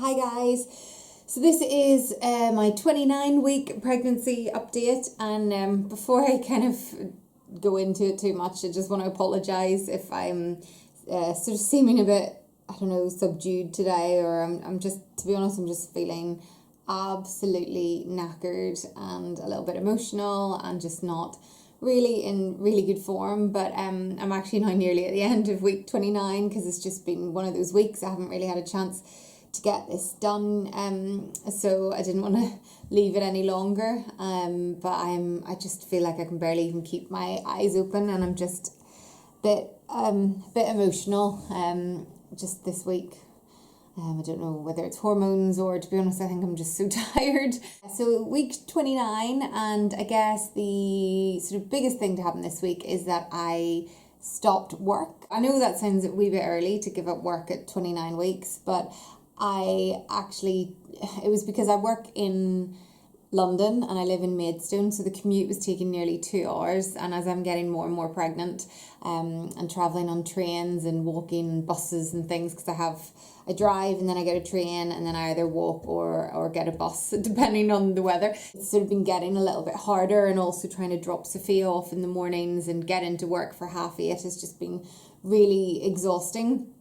Hi guys, so this is my 29-week pregnancy update, and before I kind of go into it too much, I just want to apologise if I'm sort of seeming a bit, I don't know, subdued today, or I'm just, to be honest, I'm just feeling absolutely knackered and a little bit emotional and just not really in really good form. But I'm actually now nearly at the end of week 29 because it's just been one of those weeks I haven't really had a chance to get this done, so I didn't want to leave it any longer, but I just feel like I can barely even keep my eyes open, and I'm just a bit emotional just this week. I don't know whether it's hormones or, to be honest, I think I'm just so tired. So week 29, and I guess the sort of biggest thing to happen this week is that I stopped work. I know that sounds a wee bit early to give up work at 29 weeks, but it was because I work in London and I live in Maidstone, so the commute was taking nearly 2 hours, and as I'm getting more and more pregnant and travelling on trains and walking buses and things, because I drive and then I get a train and then I either walk or get a bus depending on the weather. It's sort of been getting a little bit harder, and also trying to drop Sophia off in the mornings and get into work for 8:30 has just been really exhausting.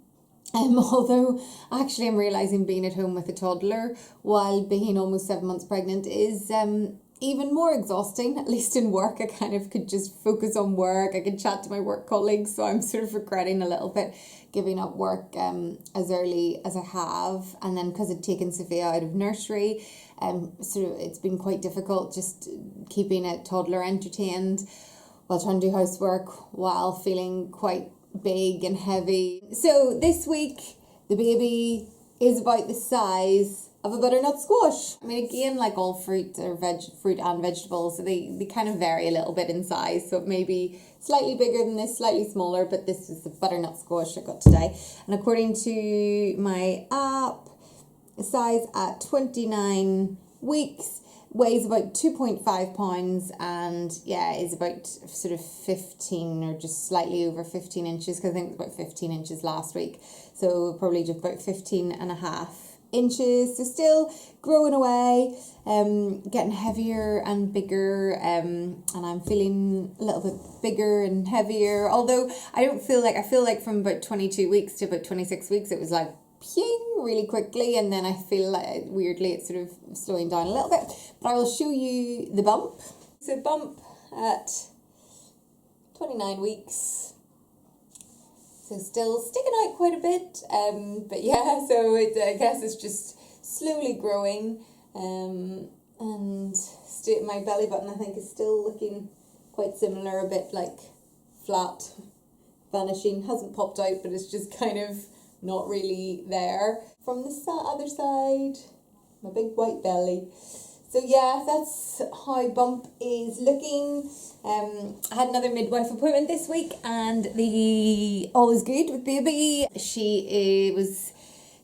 Although actually I'm realising being at home with a toddler while being almost 7 months pregnant is even more exhausting. At least in work I kind of could just focus on work, I could chat to my work colleagues, so I'm sort of regretting a little bit giving up work as early as I have. And then because I'd taken Sophia out of nursery, it's been quite difficult just keeping a toddler entertained while trying to do housework while feeling quite big and heavy. So this week the baby is about the size of a butternut squash. I mean, again, like all fruit and vegetables, they kind of vary a little bit in size, so it may be slightly bigger than this, slightly smaller, but this is the butternut squash I got today. And according to my app, the size at 29 weeks weighs about 2.5 pounds, and is about sort of 15 or just slightly over 15 inches, because I think it was about 15 inches last week, so probably just about 15 and a half inches. So still growing away, getting heavier and bigger, and I'm feeling a little bit bigger and heavier, although I feel like from about 22 weeks to about 26 weeks it was like ping really quickly, and then I feel like weirdly it's sort of slowing down a little bit. But I will show you the bump. So bump at 29 weeks, so still sticking out quite a bit, but yeah, so I guess it's just slowly growing, and my belly button I think is still looking quite similar, a bit like flat, vanishing, hasn't popped out, but it's just kind of not really there. From the other side, my big white belly. So yeah, that's how bump is looking. I had another midwife appointment this week, and all is good with baby. She was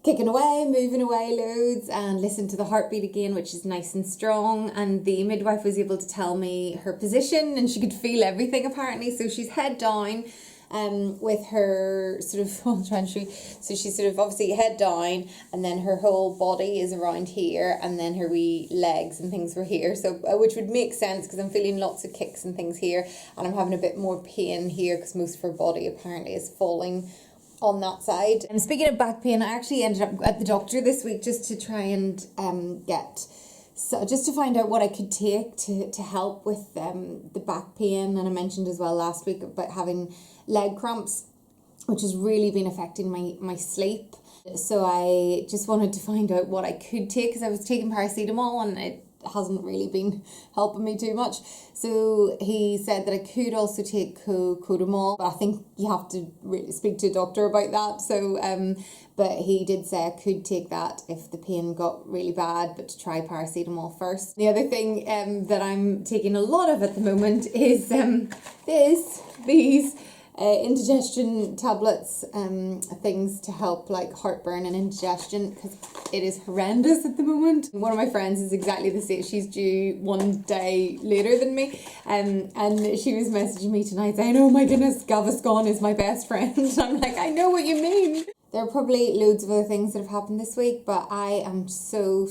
kicking away, moving away loads, and listened to the heartbeat again, which is nice and strong. And the midwife was able to tell me her position, and she could feel everything apparently. So she's head down, with her sort of, I'll try and show you. So she's sort of obviously head down, and then her whole body is around here, and then her wee legs and things were here. So which would make sense because I'm feeling lots of kicks and things here, and I'm having a bit more pain here because most of her body apparently is falling on that side. And speaking of back pain, I actually ended up at the doctor this week just to try and just to find out what I could take to help with the back pain. And I mentioned as well last week about having leg cramps, which has really been affecting my sleep. So I just wanted to find out what I could take, because I was taking paracetamol and it hasn't really been helping me too much. So he said that I could also take codamol, but I think you have to really speak to a doctor about that. So but he did say I could take that if the pain got really bad, but to try paracetamol first. The other thing that I'm taking a lot of at the moment is these indigestion tablets, things to help like heartburn and indigestion, because it is horrendous at the moment. One of my friends is exactly the same. She's due one day later than me, and she was messaging me tonight saying, oh my goodness, Gaviscon is my best friend. I'm like, I know what you mean. There are probably loads of other things that have happened this week, but I am so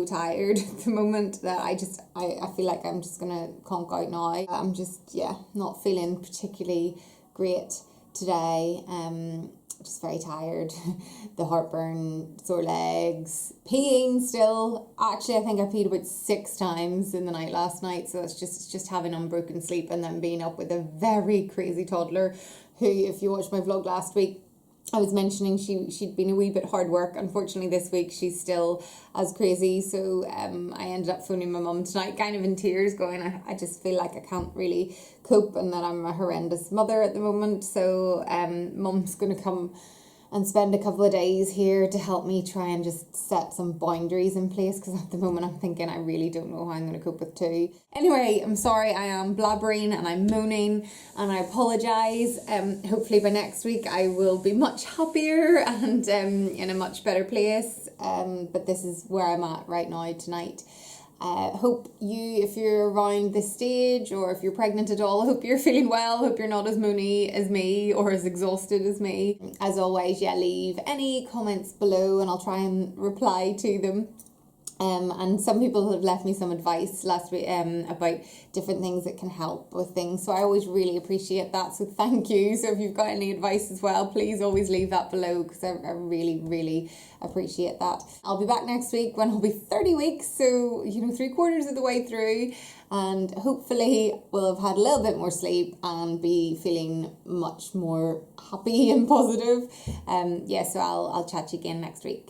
tired at the moment that I feel like I'm just gonna conk out now. I'm just, not feeling particularly great today. Just very tired. The heartburn, sore legs, peeing still. Actually, I think I peed about 6 times in the night last night, so it's just having unbroken sleep and then being up with a very crazy toddler who, if you watched my vlog last week, I was mentioning she'd been a wee bit hard work. Unfortunately, this week she's still as crazy. So I ended up phoning my mum tonight, kind of in tears, going, I just feel like I can't really cope and that I'm a horrendous mother at the moment. So mum's going to come and spend a couple of days here to help me try and just set some boundaries in place, because at the moment I'm thinking I really don't know how I'm going to cope with 2. Anyway, I'm sorry, I am blabbering and I'm moaning and I apologise. Hopefully by next week I will be much happier and in a much better place. But this is where I'm at right now tonight. Hope you, if you're around this stage or if you're pregnant at all, hope you're feeling well, hope you're not as moany as me or as exhausted as me. As always, leave any comments below and I'll try and reply to them. And some people have left me some advice last week about different things that can help with things. So I always really appreciate that. So thank you. So if you've got any advice as well, please always leave that below, because I really appreciate that. I'll be back next week when I'll be 30 weeks. So, 3/4 of the way through. And hopefully we'll have had a little bit more sleep and be feeling much more happy and positive. So I'll chat to you again next week.